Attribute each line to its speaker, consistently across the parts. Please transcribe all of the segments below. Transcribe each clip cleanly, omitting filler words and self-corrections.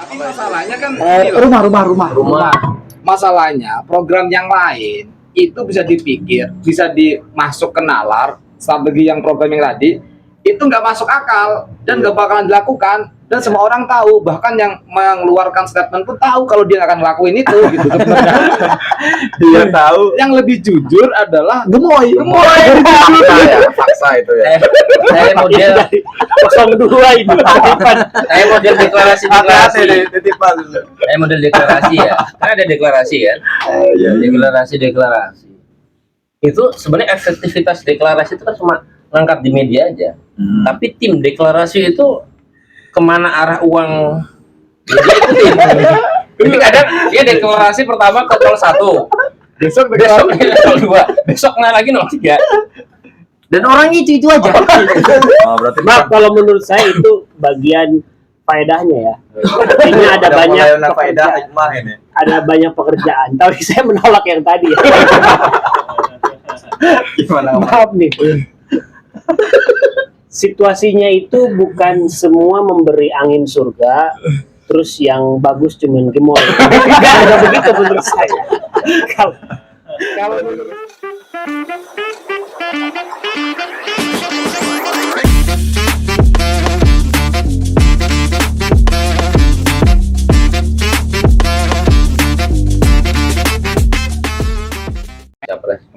Speaker 1: Tapi masalahnya kan ini loh.
Speaker 2: Rumah.
Speaker 1: Masalahnya program yang lain itu bisa dipikir, bisa dimasuk ke nalar, strategi yang program yang tadi itu nggak masuk akal dan nggak bakalan dilakukan, dan semua orang tahu, bahkan yang mengeluarkan statement pun tahu kalau dia nggak akan ngelakuin itu gitu.
Speaker 3: Dia tahu.
Speaker 1: Yang lebih jujur adalah
Speaker 2: Gemoy.
Speaker 3: Fakta itu ya.
Speaker 4: Saya model
Speaker 2: 02 ini.
Speaker 4: saya model deklarasi.
Speaker 3: Titipan.
Speaker 4: Saya model deklarasi ya. Kan ada deklarasi kan? Deklarasi. Itu sebenarnya efektivitas deklarasi itu kan cuma ngangkat di media aja. Tapi tim deklarasi itu kemana arah uang dia ikutin. Jadi kadang dia deklarasi pertama ke 01, besok ke 02, besoknya lagi 03.
Speaker 2: Dan orangnya itu aja.
Speaker 3: Oh, berarti
Speaker 5: Maaf, kalau menurut saya itu bagian faedahnya ya. Artinya ada banyak
Speaker 3: faedah
Speaker 5: pekerjaan.
Speaker 3: hikmah ini.
Speaker 5: Ada banyak pekerjaan. Tapi saya menolak yang tadi. Ya.
Speaker 3: Gimana?
Speaker 5: Maaf nih. Situasinya itu bukan semua memberi angin surga, terus yang bagus cuman gemoy. Nggak ada begitu menurut saya. Kalau menurut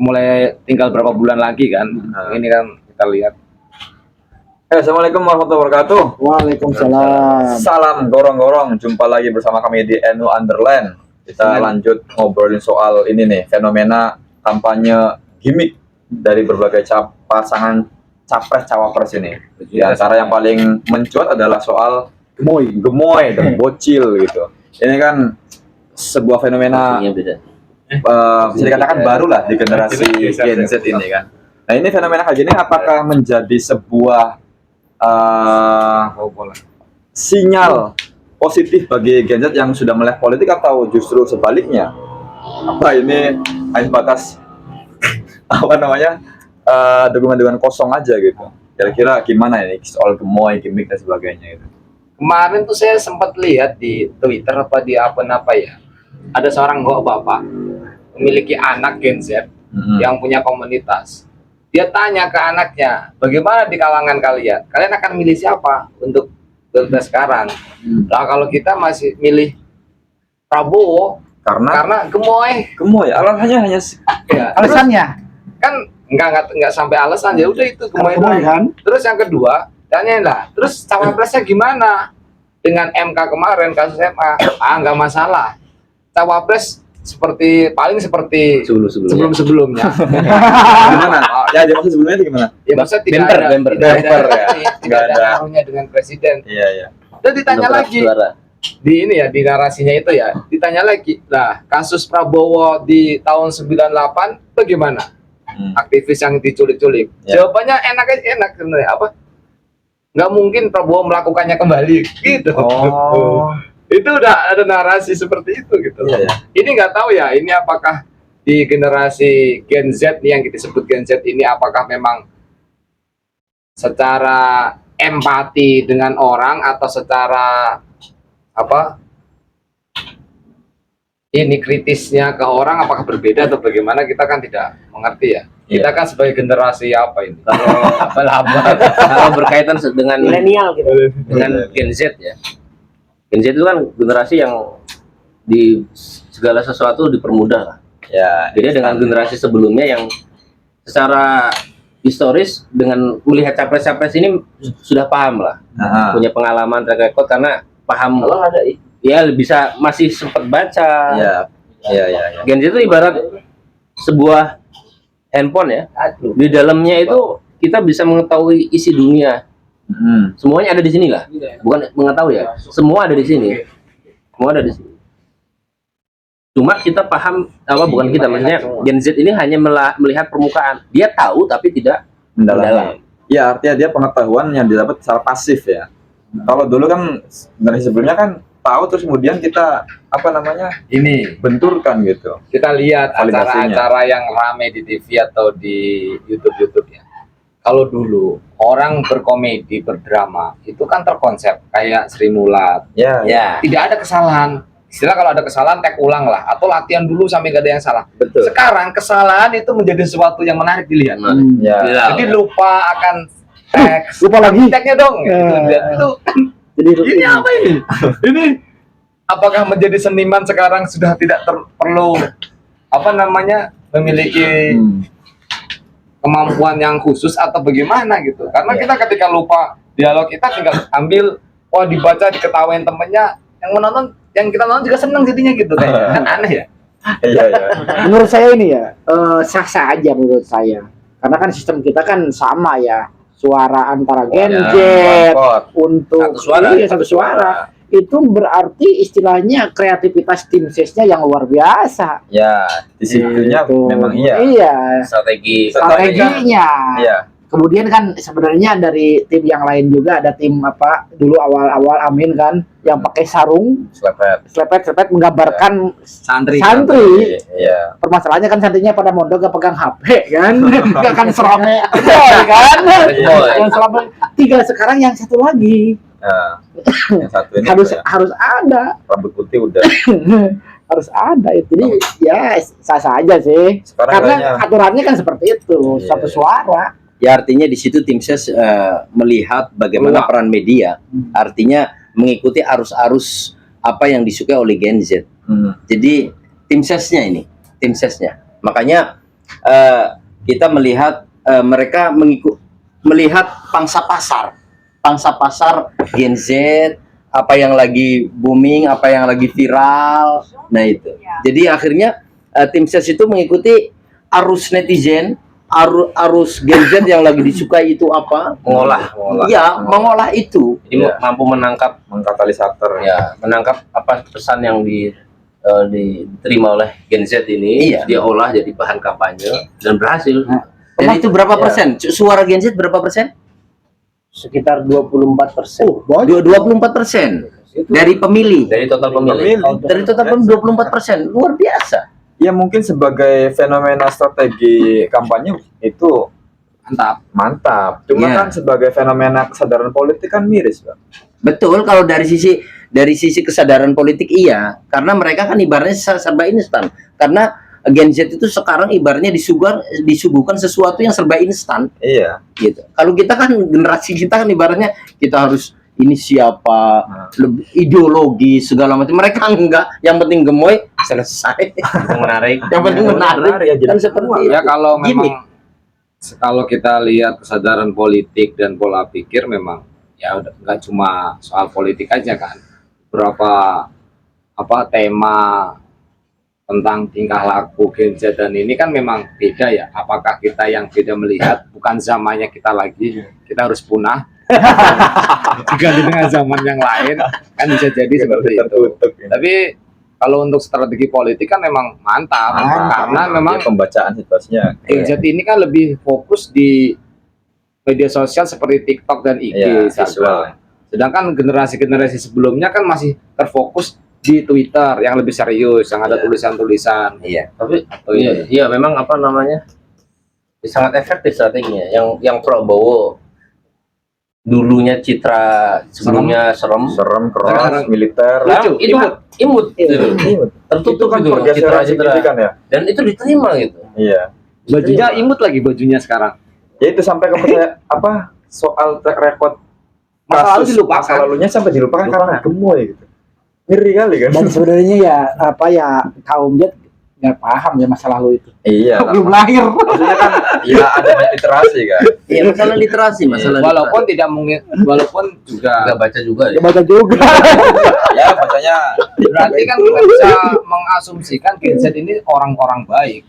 Speaker 1: mulai tinggal berapa bulan lagi kan. Ini kan kita lihat.
Speaker 3: Assalamualaikum warahmatullahi wabarakatuh.
Speaker 2: Waalaikumsalam.
Speaker 3: Salam gorong-gorong. Jumpa lagi bersama kami di NU Underland. Kita lanjut ngobrolin soal ini nih, fenomena kampanye gimmick dari berbagai pasangan capres cawapres ini. Di antara yang paling mencuat adalah soal gemoy dan bocil gitu. Ini kan sebuah fenomena bisa dikatakan baru lah di generasi Gen Z ini kan. Nah, ini fenomena kayak gini apakah menjadi sebuah sinyal positif bagi Gen Z yang sudah melek politik, atau justru sebaliknya? Apa ini hanya batas dukungan kosong aja gitu? Kira-kira gimana ini soal gemoy, gimmick dan sebagainya itu?
Speaker 1: Kemarin tuh saya sempat lihat di Twitter apa di apa ya, ada seorang bapak memiliki anak Gen Z yang punya komunitas. Dia tanya ke anaknya, bagaimana di kalangan kalian? Kalian akan milih siapa untuk pilpres sekarang? Lah kalau kita masih milih Prabowo karena
Speaker 3: gemoy. Alasannya hanya
Speaker 1: ya,
Speaker 2: Alasannya
Speaker 1: kan enggak sampai alasan, ya udah itu gemoy
Speaker 2: kan.
Speaker 1: Terus yang kedua, tanyain lah, terus cawapresnya gimana? Dengan MK kemarin kasus MA, enggak masalah. Cawapres seperti sebelum-sebelumnya.
Speaker 3: gimana? Ya, dia maksud sebelumnya itu gimana?
Speaker 1: Ya maksudnya tidak ada pengaruhnya dengan presiden.
Speaker 3: Iya.
Speaker 1: Dan ditanya lagi di narasinya itu ya, ditanya lagi, lah kasus Prabowo di tahun 98 bagaimana? Aktivis yang diculik-culik. Jawabannya enak sebenarnya, apa? Nggak mungkin Prabowo melakukannya kembali gitu. Itu udah ada narasi seperti itu gitu. Ini nggak tahu ya, ini apakah di generasi Gen Z nih yang kita sebut Gen Z ini, apakah memang secara empati dengan orang atau secara ini kritisnya ke orang apakah berbeda atau bagaimana, kita kan tidak mengerti ya. Kita kan sebagai generasi apa ini?
Speaker 4: Kalau berkaitan dengan
Speaker 5: milenial gitu.
Speaker 4: Dengan Gen Z ya. Gen Z itu kan generasi yang di segala sesuatu dipermudah lah.
Speaker 3: Ya,
Speaker 4: beda dengan generasi sebelumnya yang secara historis dengan melihat capres-capres ini sudah paham lah, punya pengalaman track record karena paham. Kalau ada ya bisa masih sempat baca.
Speaker 3: Ya.
Speaker 4: Gen Z itu ibarat sebuah handphone ya. Di dalamnya itu kita bisa mengetahui isi dunia. Semuanya ada di sini lah. Bukan mengetahui ya. Semua ada di sini. Cuma kita paham bukan kita, maksudnya Gen Z ini hanya melihat permukaan. Dia tahu tapi tidak mendalam.
Speaker 3: Ya, artinya dia pengetahuan yang didapat secara pasif ya. Kalau dulu kan dari sebelumnya kan tahu, terus kemudian kita ini benturkan gitu.
Speaker 1: Kita lihat acara-acara yang rame di TV atau di YouTube ya. kalau dulu orang berkomedi, berdrama itu kan terkonsep kayak Sri Mulat.
Speaker 3: Ya.
Speaker 4: Ya.
Speaker 1: Tidak ada kesalahan. Istilah kalau ada kesalahan tag ulang lah atau latihan dulu sampai gak ada yang salah.
Speaker 3: Betul.
Speaker 1: Sekarang kesalahan itu menjadi sesuatu yang menarik dilihat.
Speaker 3: Ya.
Speaker 1: Jadi lupa akan teks.
Speaker 2: Lupa lagi.
Speaker 1: Tagnya dong. Gitu. Dan itu
Speaker 2: Jadi
Speaker 1: ini apa ini? Ini apakah menjadi seniman sekarang sudah tidak perlu apa namanya memiliki kemampuan yang khusus atau bagaimana gitu? Karena kita ketika lupa dialog kita tinggal ambil, wah dibaca diketawain temennya, yang kita nonton juga seneng jadinya gitu kan aneh ya.
Speaker 3: Iya, iya.
Speaker 2: menurut saya ini ya sah-sah aja menurut saya. Karena kan sistem kita kan sama ya. Suara antara Gen Z
Speaker 3: one-pot.
Speaker 2: untuk
Speaker 4: Satu suara.
Speaker 2: iya, satu suara. Itu berarti istilahnya kreativitas tim sesnya yang luar biasa.
Speaker 3: Ya, disitunya
Speaker 2: Gitu.
Speaker 3: memang iya.
Speaker 2: Iya.
Speaker 4: Strategi.
Speaker 2: Strateginya.
Speaker 3: Iya.
Speaker 2: Kemudian kan sebenarnya dari tim yang lain juga ada tim apa dulu awal-awal Amin kan yang pakai sarung slepet menggambarkan
Speaker 1: Santri.
Speaker 3: Iya.
Speaker 2: permasalahannya kan santrinya pada mondok gak pegang HP kan gak kan serame boy kan
Speaker 4: Boy.
Speaker 2: yang serame tiga sekarang yang satu lagi
Speaker 3: Nah, yang satu ini
Speaker 2: harus ada
Speaker 3: rambut putih udah.
Speaker 2: harus ada itu jadi ya sah-sah aja sih
Speaker 3: Sekarang
Speaker 2: karena
Speaker 3: kayaknya-
Speaker 2: aturannya kan seperti itu
Speaker 3: Iya.
Speaker 2: satu suara.
Speaker 6: Ya artinya di situ tim ses melihat bagaimana peran media, artinya mengikuti arus-arus apa yang disukai oleh Gen Z. Jadi tim sesnya ini, tim sesnya. Makanya kita melihat mereka melihat pangsa pasar Gen Z, apa yang lagi booming, apa yang lagi viral. Nah itu. Jadi akhirnya tim ses itu mengikuti arus netizen, arus Gen Z yang lagi disukai itu apa?
Speaker 4: Mengolah.
Speaker 6: Iya, mengolah itu.
Speaker 4: Jadi
Speaker 3: Iya.
Speaker 4: mampu menangkap
Speaker 3: Mengkatalisator.
Speaker 4: ya, menangkap apa pesan yang diterima oleh Gen Z ini,
Speaker 6: Iya.
Speaker 4: dia olah jadi bahan kampanye dan berhasil.
Speaker 6: Dan itu berapa
Speaker 3: Iya.
Speaker 6: persen? Suara Gen Z berapa persen?
Speaker 5: Sekitar 24%.
Speaker 6: 24% dari pemilih.
Speaker 4: Dari total pemilih.
Speaker 6: Dari total pemilih 24%. Luar biasa.
Speaker 3: Ya mungkin sebagai fenomena strategi kampanye itu mantap. Cuma
Speaker 6: Iya.
Speaker 3: kan sebagai fenomena kesadaran politik kan miris, Bang.
Speaker 6: Betul, kalau dari sisi kesadaran politik iya, karena mereka kan ibaratnya serba instan. Karena Gen Z itu sekarang ibaratnya disuguhkan sesuatu yang serba instan
Speaker 3: Iya.
Speaker 6: gitu. Kalau kita kan generasi kita kan ibaratnya kita harus ini siapa, lebih ideologi segala macam. Mereka enggak, yang penting gemoy selesai.
Speaker 4: Yang menarik.
Speaker 6: Yang penting menarik.
Speaker 3: ya, jadi
Speaker 6: Kan seperti itu.
Speaker 1: Ya kalau
Speaker 6: Gimmick.
Speaker 1: memang kalau kita lihat kesadaran politik dan pola pikir memang ya udah nggak cuma soal politik aja kan. Berapa apa tema tentang tingkah laku Gen Z dan ini kan memang beda ya. Apakah kita yang beda melihat bukan zamannya kita lagi, kita harus punah diganti dengan zaman yang lain kan bisa jadi seperti itu.
Speaker 3: Tertutup ini.
Speaker 1: Tapi kalau untuk strategi politik kan memang mantap, karena memang
Speaker 3: Ya, pembacaan situasinya.
Speaker 1: Gen Z ini kan lebih fokus di media sosial seperti TikTok dan IG,
Speaker 3: Iya,
Speaker 1: Instagram.
Speaker 3: visual.
Speaker 1: Sedangkan generasi-generasi sebelumnya kan masih terfokus di Twitter yang lebih serius, yang ada tulisan-tulisan.
Speaker 6: Iya.
Speaker 4: Tapi
Speaker 1: Atau
Speaker 4: iya memang apa namanya? Sangat efektif strateginya. Yang Prabowo dulunya citra sebelumnya serem.
Speaker 3: Serem, keras,
Speaker 1: Sekarang-
Speaker 3: militer.
Speaker 1: Lucu,
Speaker 4: Itu imut gitu.
Speaker 3: Itu
Speaker 4: Tertutup
Speaker 3: kan
Speaker 4: gitu
Speaker 3: pergeseran
Speaker 4: citra-citra.
Speaker 3: signifikan ya.
Speaker 4: Dan itu diterima gitu.
Speaker 3: Iya.
Speaker 1: bajunya imut lagi bajunya sekarang.
Speaker 3: Ya itu sampai ke apa soal track record
Speaker 1: Masa lalu
Speaker 3: kasus,
Speaker 1: dilupakan.
Speaker 3: masa lalunya sampai dilupakan karena gemoy gitu. Ngeri kali kan.
Speaker 2: Dan sebenarnya ya apa ya kaum Z nggak paham ya masa lalu itu.
Speaker 3: Iya.
Speaker 2: Belum lahir.
Speaker 3: Maksudnya kan ya ada banyak literasi kan.
Speaker 6: Iya, masalah literasi, masalah
Speaker 1: Walaupun tidak mungkin, walaupun juga
Speaker 4: Nggak baca juga ya.
Speaker 2: Dia baca juga.
Speaker 3: Ya bacanya
Speaker 1: berarti kan kita bisa mengasumsikan Gen Z ini orang-orang baik.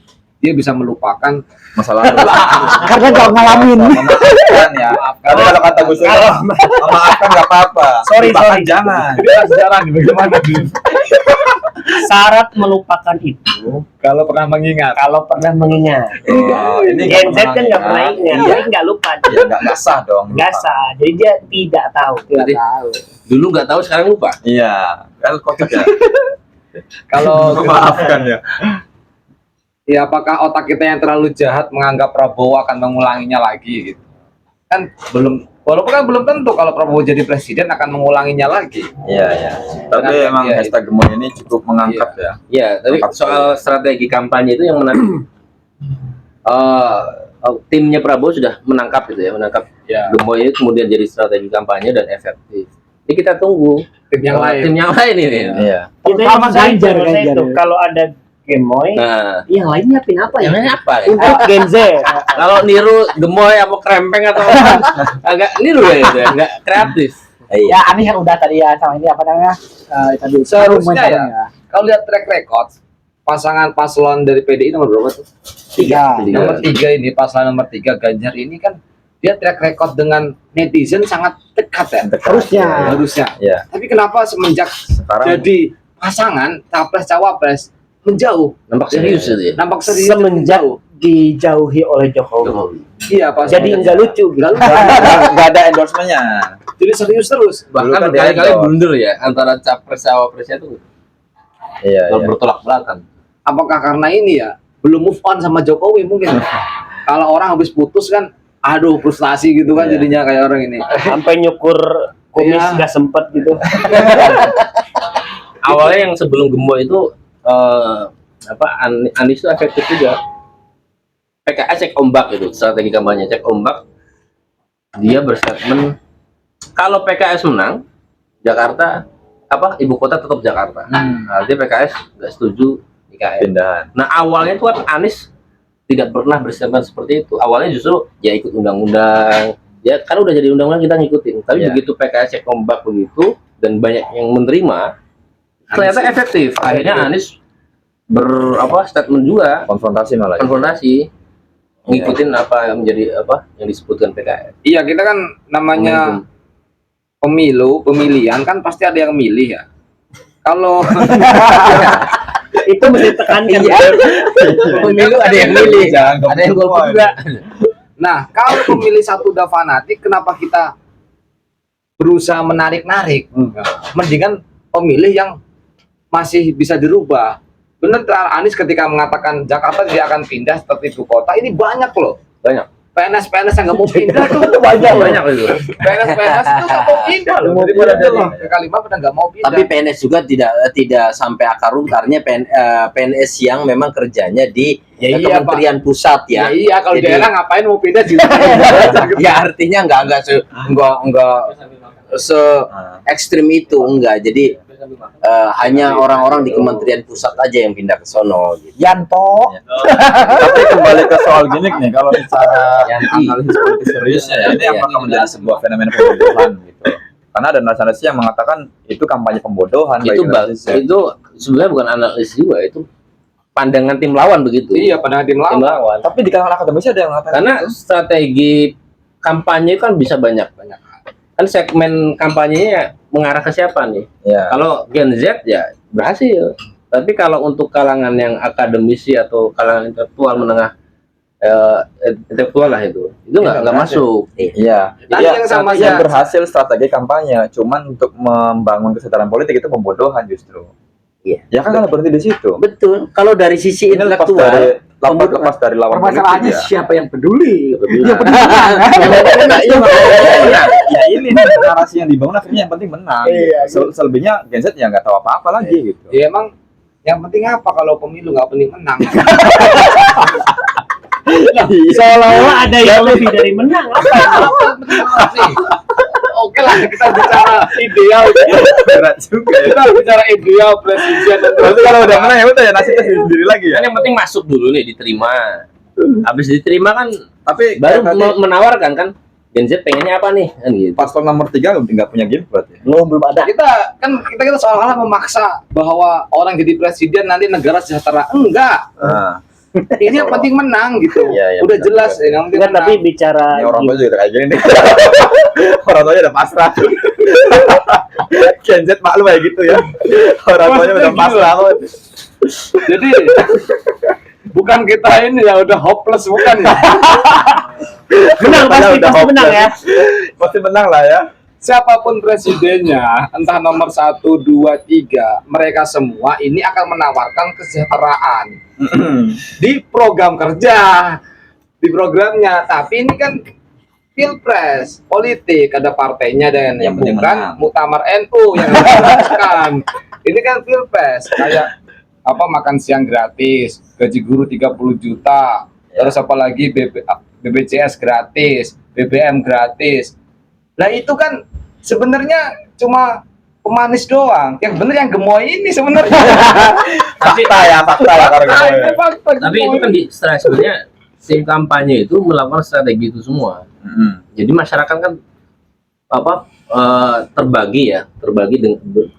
Speaker 1: Dia bisa melupakan
Speaker 3: masa lalu.
Speaker 2: Karena nggak ngalamin.
Speaker 3: Memaafkan ya. Tapi kalau kata Gus Dur, memaafkan nggak apa-apa. Lupakan jangan.
Speaker 1: sejarah bagaimana
Speaker 5: Syarat melupakan itu
Speaker 1: kalau pernah mengingat.
Speaker 5: kalau pernah mengingat.
Speaker 3: Oh, ini
Speaker 5: Gen Z kan nggak pernah ingat,
Speaker 3: Iya.
Speaker 5: tapi nggak lupa.
Speaker 3: Ya, nggak sah dong.
Speaker 5: Nggak sah, jadi dia tidak tahu.
Speaker 4: Berarti dulu nggak tahu sekarang lupa.
Speaker 3: Iya. Kan kocak ya.
Speaker 1: Kalau
Speaker 3: Memaafkan ya.
Speaker 1: ya apakah otak kita yang terlalu jahat menganggap Prabowo akan mengulanginya lagi gitu. kan belum, walaupun kan belum tentu kalau Prabowo jadi presiden akan mengulanginya lagi.
Speaker 3: Iya, iya. Tapi
Speaker 1: Kenapa
Speaker 3: emang
Speaker 1: dia
Speaker 3: hashtag gemoy ini cukup mengangkat ya.
Speaker 4: Ya, tapi
Speaker 3: Mantap
Speaker 4: soal strategi kampanye itu yang menarik. Timnya Prabowo sudah menangkap itu ya, menangkap
Speaker 1: Ya.
Speaker 4: gemoy itu kemudian jadi strategi kampanye dan efektif. Ini kita tunggu
Speaker 1: Tim yang lain.
Speaker 4: tim yang lain ini.
Speaker 3: Iya.
Speaker 5: Itu
Speaker 2: Terutama
Speaker 5: yang saya
Speaker 2: Ganjar,
Speaker 5: menurut saya
Speaker 2: Ganjar.
Speaker 5: tuh, kalau ada gemoy,
Speaker 4: Nah,
Speaker 5: yang lain nyiapin apa ya?
Speaker 4: yang lain apa ya?
Speaker 5: Untuk Gen Z.
Speaker 4: Kalau niru gemoy apa krempeng atau agak niru ya itu ya, nggak kreatif.
Speaker 2: Ya Anies yang udah tadi ya sama ini apa namanya? Tadi
Speaker 1: Seharusnya
Speaker 2: Sarung
Speaker 1: ya. Kalau lihat track record pasangan paslon dari PDI nomor berapa tuh?
Speaker 2: Tiga.
Speaker 1: Nomor 3 ini, paslon nomor 3 Ganjar ini kan dia track record dengan netizen sangat dekat ya.
Speaker 2: Harusnya.
Speaker 1: Harusnya.
Speaker 3: Iya.
Speaker 1: Tapi kenapa semenjak
Speaker 3: Sekarang
Speaker 1: jadi pasangan capres cawapres menjauh?
Speaker 4: Nampak serius itu ya.
Speaker 1: Nampak serius
Speaker 5: Semenjak
Speaker 1: menjauh.
Speaker 5: dijauhi oleh Jokowi.
Speaker 1: Iya, pas
Speaker 5: Jadi nggak lucu gitu.
Speaker 3: nggak ada endorsement-nya.
Speaker 1: Jadi serius terus.
Speaker 3: Dulu
Speaker 4: Bahkan
Speaker 3: kan
Speaker 4: berkali-kali
Speaker 3: dia
Speaker 4: blunder ya antara capres cawapresnya itu
Speaker 3: Iya, iya.
Speaker 4: bertolak belakang.
Speaker 1: Apakah karena ini ya belum move on sama Jokowi mungkin? Kalau orang habis putus kan, aduh frustasi gitu kan
Speaker 3: Iya.
Speaker 1: jadinya kayak orang ini.
Speaker 5: Sampai nyukur kumis
Speaker 1: Iya.
Speaker 5: nggak sempet gitu.
Speaker 4: Awalnya yang sebelum gemoy itu Anies itu efektif juga. PKS cek ombak itu strategi kampanye cek ombak. Dia berstatement kalau PKS menang Jakarta ibu kota tetap Jakarta. Artinya PKS nggak setuju IKN.
Speaker 3: Pindahan.
Speaker 4: Nah awalnya itu kan Anies tidak pernah berstatement seperti itu. Awalnya justru ya ikut undang-undang. Ya kan udah jadi undang-undang kita ngikutin. Tapi
Speaker 3: Iya.
Speaker 4: begitu PKS cek ombak begitu dan banyak yang menerima, ternyata efektif. Akhirnya Anies statement juga
Speaker 3: Konfrontasi malah.
Speaker 4: konfrontasi ngikutin apa yang menjadi yang disebutkan PKS.
Speaker 1: Iya, kita kan namanya pemilihan kan pasti ada yang milih ya. Kalau
Speaker 5: Itu mesti tekankan.
Speaker 4: Pemilu ada yang milih,
Speaker 3: Jangan
Speaker 4: ada yang golput juga.
Speaker 1: nah, kalau pemilih satu udah fanatik, kenapa kita berusaha menarik-narik? Mendingan pemilih yang masih bisa dirubah. Benar Anies ketika mengatakan Jakarta dia akan pindah seperti ibu kota, ini banyak loh.
Speaker 4: Banyak.
Speaker 1: PNS yang nggak mau pindah tuh
Speaker 4: Banyak itu.
Speaker 1: PNS itu nggak mau pindah loh. Daripada dari K5 pada nggak mau pindah.
Speaker 6: Tapi PNS juga tidak sampai akar rumput, artinya PNS yang memang kerjanya di
Speaker 1: Ya iya,
Speaker 6: Kementerian Pusat
Speaker 1: ya
Speaker 6: ya.
Speaker 1: iya, kalau
Speaker 6: Jadi-
Speaker 1: daerah ngapain mau pindah sih?
Speaker 6: Ya artinya enggak se ekstrim itu enggak. Jadi hanya orang-orang di Kementerian Pusat aja yang pindah ke sono gitu.
Speaker 2: Yanto.
Speaker 3: Tapi kembali ke soal gimmick nih, kalau secara
Speaker 6: Yanti.
Speaker 3: analisis politik seriusnya ya, ini
Speaker 6: Iya.
Speaker 3: apakah menjadi sebuah fenomena pembodohan gitu? Karena ada narasi yang mengatakan itu kampanye pembodohan
Speaker 4: Itu itu sebenarnya bukan analisis juga, itu pandangan tim lawan begitu.
Speaker 1: Iya, pada tim
Speaker 4: Tim
Speaker 1: lawan.
Speaker 4: lawan.
Speaker 3: Tapi di kalangan akademisi ada yang mengatakan
Speaker 4: Karena strategi kampanye kan bisa banyak. Kan segmen kampanyenya mengarah ke siapa nih?
Speaker 3: ya.
Speaker 4: Kalau Gen Z ya berhasil. Tapi kalau untuk kalangan yang akademisi atau kalangan intelektual menengah intelektual lah itu nggak masuk.
Speaker 3: Iya,
Speaker 1: Tadi yang sama
Speaker 3: yang
Speaker 1: aja.
Speaker 3: berhasil strategi kampanye, cuman untuk membangun kesadaran politik itu pembodohan justru.
Speaker 6: Iya.
Speaker 3: Ya kan kalau berhenti di situ.
Speaker 6: Betul. Kalau dari sisi
Speaker 3: Ini lepas dari lawan politik
Speaker 2: Permasalahannya
Speaker 3: ya.
Speaker 2: siapa yang peduli?
Speaker 3: Iya, ya ini narasi yang dibangun akhirnya yang penting menang.
Speaker 2: Iya,
Speaker 3: Selebihnya Gen Z ya nggak tahu apa-apa lagi gitu.
Speaker 1: Ya emang yang penting apa kalau pemilu nggak penting menang?
Speaker 5: Seolah-olah ada yang lebih dari menang.
Speaker 1: Oke lah, kita bicara ideal.
Speaker 3: Berat juga ya.
Speaker 1: Kita bicara ideal presiden.
Speaker 3: Berarti kalau udah menang ya udah ya nasibnya sendiri lagi ya.
Speaker 4: Kan yang penting masuk dulu nih, diterima. Habis diterima kan
Speaker 3: Tapi
Speaker 4: baru
Speaker 3: kayak tadi
Speaker 4: menawarkan kan Gen Z pengennya apa nih kan gitu.
Speaker 3: paslon nomor 3 nggak punya game berarti.
Speaker 2: Belum ada.
Speaker 1: kita seolah-olah memaksa bahwa orang jadi presiden nanti negara sejahtera. Enggak.
Speaker 3: Nah,
Speaker 1: Ini yang penting menang gitu.
Speaker 3: Iya, iya,
Speaker 1: Udah
Speaker 3: benar,
Speaker 1: jelas
Speaker 3: benar.
Speaker 1: yang penting
Speaker 5: Enggak, tapi
Speaker 1: menang.
Speaker 5: bicara
Speaker 3: ini orang tua juga kayak gini nih. Orang tuanya udah pasrah. Gen Z maklum kayak gitu ya. Orang tuanya udah pasrah.
Speaker 1: Jadi bukan kita ini ya udah hopeless, bukan ya.
Speaker 5: menang, pasti
Speaker 3: Udah
Speaker 5: menang ya.
Speaker 3: Pasti menang lah ya.
Speaker 1: Siapapun presidennya, entah nomor 1, 2, 3, mereka semua ini akan menawarkan kesejahteraan di program kerja, di programnya. Tapi ini kan pilpres politik, ada partainya dan
Speaker 3: Yang penting
Speaker 1: bukan
Speaker 3: menang.
Speaker 1: muktamar NU yang dilakukan. Ini kan pilpres kayak apa, makan siang gratis, gaji guru 30 juta, terus apalagi BPJS gratis, BBM gratis. Nah itu kan sebenarnya cuma pemanis doang. Yang bener yang gemoy ini sebenarnya.
Speaker 3: Fakta ya kalau
Speaker 1: Fakta,
Speaker 3: gitu.
Speaker 1: ini fakta
Speaker 4: Tapi itu
Speaker 1: gemoy.
Speaker 4: kan sebenarnya tim kampanye itu melakukan strategi itu semua. Jadi masyarakat kan apa terbagi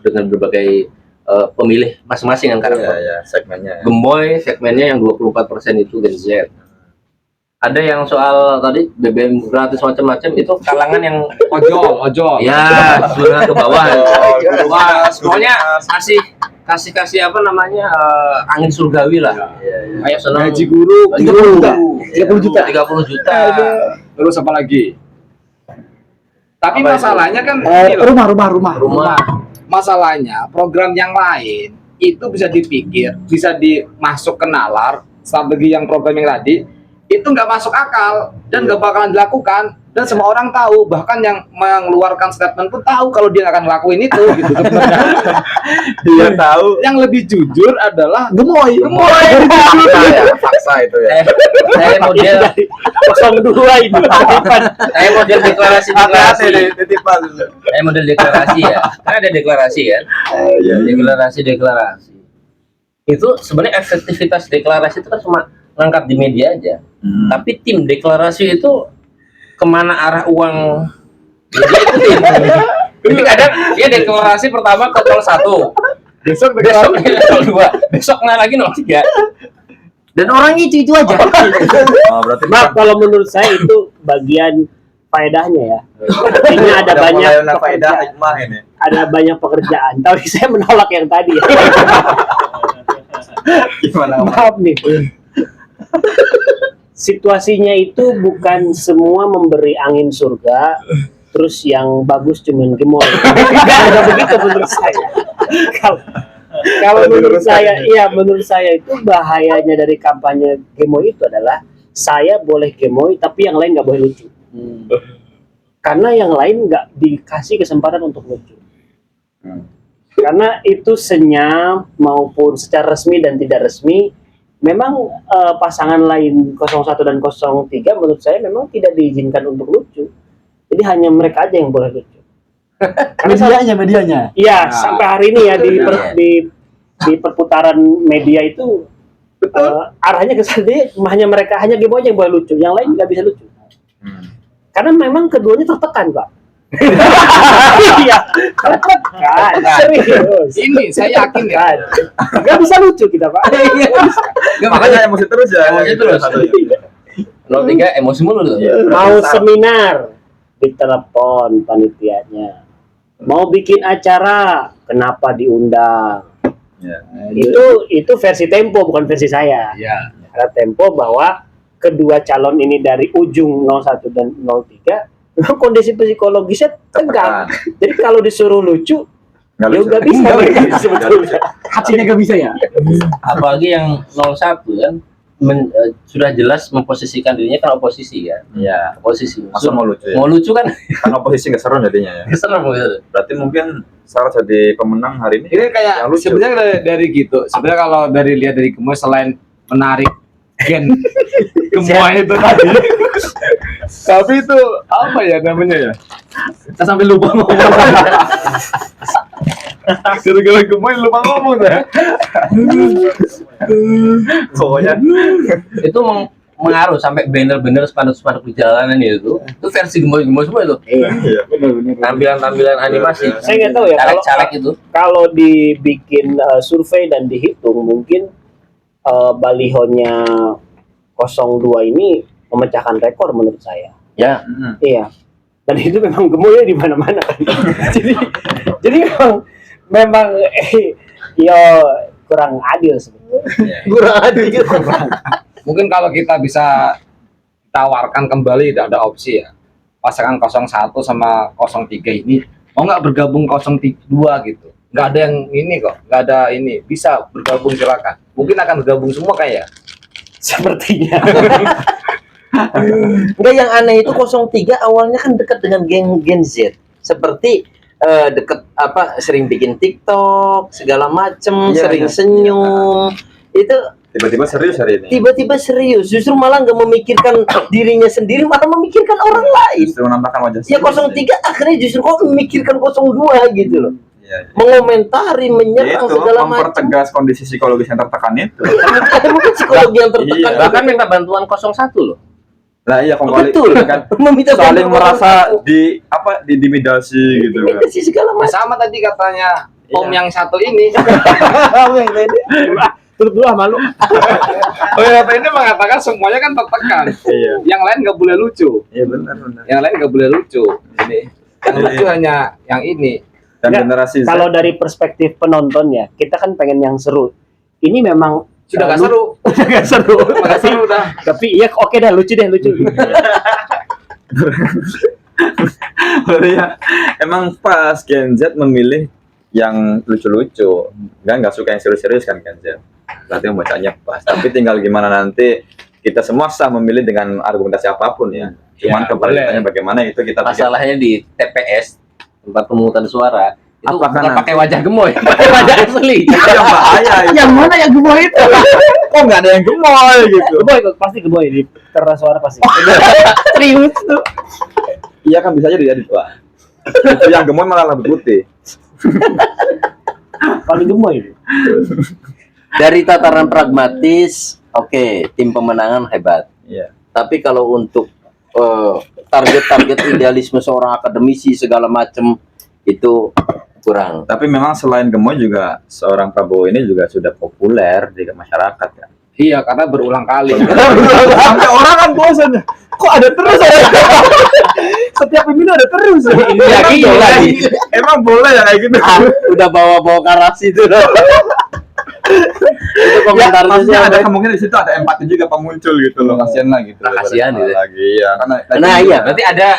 Speaker 4: dengan berbagai pemilih masing-masing kan karakter.
Speaker 3: Ya, segmennya.
Speaker 4: Gemoy segmennya yang 24% itu Gen Z. Ada yang soal tadi BBM gratis macam-macam itu kalangan yang
Speaker 1: ojol.
Speaker 4: ya sudah ke bawah.
Speaker 3: Oh,
Speaker 4: Wah, semuanya kasih apa namanya angin surgawi lah. Kayak senang
Speaker 1: Gaji guru
Speaker 2: 30 juta.
Speaker 4: 30 juta.
Speaker 1: Terus apa lagi? Tapi
Speaker 3: Apa itu?
Speaker 1: masalahnya kan ini loh.
Speaker 2: Rumah.
Speaker 1: Masalahnya program yang lain itu bisa dipikir, bisa dimasuk ke nalar, strategi yang program yang tadi itu nggak masuk akal dan nggak bakalan dilakukan, dan semua orang tahu, bahkan yang mengeluarkan statement pun tahu kalau dia nggak akan ngelakuin itu gitu.
Speaker 3: Dia tahu.
Speaker 1: Yang lebih jujur adalah
Speaker 2: Gemoy.
Speaker 3: Fakta itu ya.
Speaker 4: Saya model
Speaker 5: 02 ini
Speaker 4: saya model deklarasi.
Speaker 3: Titipan.
Speaker 4: Saya model deklarasi ya. Kan ada deklarasi kan? Deklarasi. Itu sebenarnya efektivitas deklarasi itu kan cuma ngangkat di media aja. Tapi tim deklarasi itu kemana arah uang dia ikutin. Jadi kadang dia deklarasi pertama ke 01,
Speaker 1: besok
Speaker 4: besok ke 02, besok lagi 03.
Speaker 2: Dan orangnya itu aja.
Speaker 3: Oh, berarti
Speaker 5: Maaf, kalau menurut saya itu bagian faedahnya ya. Artinya ada banyak
Speaker 3: faedah
Speaker 5: pekerjaan,
Speaker 3: hikmah ini.
Speaker 5: ada banyak pekerjaan. Tapi saya menolak yang tadi ya.
Speaker 3: Gimana?
Speaker 5: Maaf nih. Situasinya itu bukan semua memberi angin surga, terus yang bagus cuman gemoy. Nggak ada begitu menurut saya. Kalau menurut saya, iya menurut saya itu bahayanya dari kampanye gemoy itu adalah saya boleh gemoy tapi yang lain nggak boleh lucu. Karena yang lain nggak dikasih kesempatan untuk lucu. Karena itu senyap maupun secara resmi dan tidak resmi, memang pasangan lain 01 dan 03 menurut saya memang tidak diizinkan untuk lucu. Jadi hanya mereka aja yang boleh lucu.
Speaker 2: Medianya.
Speaker 5: Iya, sampai hari ini ya di perputaran media itu arahnya ke sana, hanya mereka, hanya Gemo aja yang boleh lucu, yang lain nggak bisa lucu. Karena memang keduanya tertekan, Pak. Iya, tertekan, serius.
Speaker 1: ini saya yakin ya.
Speaker 5: Nggak bisa lucu kita, Pak.
Speaker 3: Makanya emosi terus ya.
Speaker 4: Emosi terus. 03 emosi mulu tuh.
Speaker 5: Mau seminar ditelepon panitianya, mau bikin acara kenapa diundang.
Speaker 3: Ya.
Speaker 5: Itu versi Tempo, bukan versi saya.
Speaker 1: Ya.
Speaker 5: Karena Tempo bahwa kedua calon ini dari ujung 01 dan 03 memang kondisi psikologisnya tegang. Jadi kalau disuruh lucu ya nggak bisa mereka sebetulnya.
Speaker 2: Hatinya gak bisa ya.
Speaker 4: Apalagi yang 01 kan sudah jelas memposisikan dirinya kan oposisi kan.
Speaker 3: Iya.
Speaker 4: Oposisi.
Speaker 3: Masa mau lucu ya?
Speaker 4: Mau lucu kan?
Speaker 3: Kan oposisi nggak seru jadinya ya.
Speaker 4: Serem gitu.
Speaker 3: Berarti mungkin Sarah jadi pemenang hari ini.
Speaker 1: Ini kayak
Speaker 3: Yang lucu.
Speaker 1: sebenarnya dari gitu. Sebenarnya kalau dari lihat dari Gemoy, selain menarik gen Gemoy itu tadi, tapi itu apa ya namanya ya?
Speaker 2: Saya sampai lupa ngomong.
Speaker 1: Gara-gara Gemoy lupa ngomong ya.
Speaker 3: Pokoknya
Speaker 4: Itu mengaruh sampai banner-banner spanduk-spanduk di jalanan itu versi Gemoy-Gemoy semua itu.
Speaker 3: iya.
Speaker 4: Tampilan-tampilan animasi.
Speaker 5: Saya nggak tahu ya
Speaker 4: Caleg-caleg itu.
Speaker 5: kalau dibikin survei dan dihitung mungkin balihonya 02 ini memecahkan rekor menurut saya.
Speaker 4: Ya,
Speaker 5: Iya. Dan itu memang gemoynya di mana-mana kan. jadi memang ya kurang adil sebetulnya.
Speaker 2: Kurang adil.
Speaker 1: Mungkin kalau kita bisa tawarkan kembali, tidak ada opsi ya. Pasangan 01 sama 03 ini mau nggak bergabung 02 gitu. Nggak ada yang ini kok, nggak ada ini. Bisa bergabung silakan. Mungkin akan bergabung semua kayak.
Speaker 5: Sepertinya.
Speaker 6: Enggak, yang aneh itu 03 awalnya kan dekat dengan Gen Z. Seperti deket apa, sering bikin TikTok segala macem,
Speaker 3: Iya,
Speaker 6: sering
Speaker 3: iya.
Speaker 6: senyum. Itu
Speaker 3: Tiba-tiba serius hari ini.
Speaker 6: tiba-tiba serius, justru malah nggak memikirkan dirinya sendiri, malah memikirkan orang lain.
Speaker 3: Justru menampakkan wajah
Speaker 6: Ya
Speaker 3: serius.
Speaker 6: 03 akhirnya justru kok memikirkan 02 gitu loh.
Speaker 3: Iya, iya.
Speaker 6: Mengomentari, menyerang
Speaker 3: Itu
Speaker 6: segala macam.
Speaker 3: mempertegas kondisi psikologis yang tertekan itu.
Speaker 6: Mungkin psikologi yang tertekan.
Speaker 3: Iya.
Speaker 4: Bahkan minta bantuan 01 loh.
Speaker 3: Nah iya kembali
Speaker 6: Betul
Speaker 3: kan
Speaker 6: meminta
Speaker 3: saling
Speaker 6: bantuan
Speaker 3: merasa
Speaker 6: orang
Speaker 3: diintimidasi gitu kan.
Speaker 6: intimidasi segala
Speaker 1: Nah,
Speaker 6: macam.
Speaker 1: sama tadi katanya Om
Speaker 3: Iya.
Speaker 1: yang satu ini.
Speaker 5: Turut dulu malu.
Speaker 1: Oh ya, ini mengatakan semuanya kan tertekan.
Speaker 3: Iya.
Speaker 1: Yang lain nggak boleh lucu.
Speaker 3: Iya benar.
Speaker 1: Yang lain nggak boleh lucu. Ini yang
Speaker 3: Jadi-
Speaker 1: lucu hanya yang ini.
Speaker 3: Dan
Speaker 5: Nggak,
Speaker 3: generasi Z
Speaker 5: Kalau dari perspektif penonton ya, kita kan pengen yang seru. Ini memang
Speaker 1: Sudah nggak
Speaker 5: lu-
Speaker 1: seru.
Speaker 5: Udah nggak seru.
Speaker 1: Nggak seru udah.
Speaker 5: Tapi iya oke dah, lucu deh, lucu.
Speaker 3: ya, emang pas Gen Z memilih yang lucu-lucu, nggak suka yang serius-serius kan Gen Z. Berarti membacanya pas. Tapi tinggal gimana nanti kita semua sah memilih dengan argumentasi apapun ya. Cuman
Speaker 1: Ya,
Speaker 3: keberlanjutannya bagaimana itu kita pikir.
Speaker 4: Masalahnya di TPS, tempat pemungutan suara, itu
Speaker 3: Apakah
Speaker 4: bukan
Speaker 3: nanti-
Speaker 4: pakai wajah gemoy, pakai wajah asli.
Speaker 3: Itu yang bahaya itu.
Speaker 2: Yang mana yang gemoy itu?
Speaker 3: Kok nggak ada yang gemoy gitu?
Speaker 5: Geboy, pasti geboy di kertas suara pasti.
Speaker 2: Serius tuh.
Speaker 3: Iya kan bisa jadi Pak. Itu yang gemoy malah lebih putih.
Speaker 5: Paling gemoy.
Speaker 6: Dari tataran pragmatis, oke, tim pemenangan hebat.
Speaker 3: Iya.
Speaker 6: Tapi kalau untuk target-target idealisme seorang akademisi segala macam itu kurang.
Speaker 3: Tapi memang selain gemoy juga seorang Prabowo ini juga sudah populer di masyarakat ya.
Speaker 1: Iya, karena berulang kali.
Speaker 3: Sampai orang kan bosan. Kok ada terus ada? Setiap pemilu ada terus.
Speaker 6: Lagi, lagi.
Speaker 3: Emang boleh ya kayak gitu?
Speaker 6: Udah bawa-bawa karasi itu. Itu komentar
Speaker 3: Maksudnya ada kemungkinan di situ ada empati juga muncul gitu loh. Kasihan lah gitu.
Speaker 4: Nah, kasihan gitu.
Speaker 3: Lagi ya. Karena
Speaker 6: Nah, iya.
Speaker 4: Berarti ada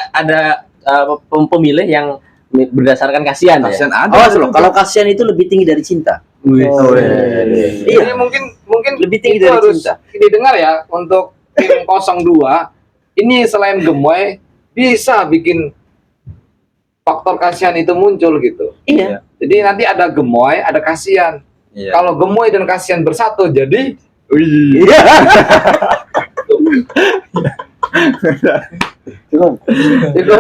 Speaker 4: pemilih yang berdasarkan kasihan ya.
Speaker 3: kasihan ada.
Speaker 6: Awas loh, kalau kasihan itu lebih tinggi dari cinta.
Speaker 1: Ini mungkin
Speaker 6: Lebih tinggi
Speaker 1: itu
Speaker 6: dari
Speaker 1: harus
Speaker 6: cinta.
Speaker 1: didengar ya untuk tim 02. Ini selain gemoy bisa bikin faktor kasihan itu muncul gitu.
Speaker 6: Iya.
Speaker 1: Jadi nanti ada gemoy, ada kasihan.
Speaker 3: Iya.
Speaker 1: Kalau gemoy dan kasihan bersatu jadi
Speaker 6: Iya.
Speaker 1: itu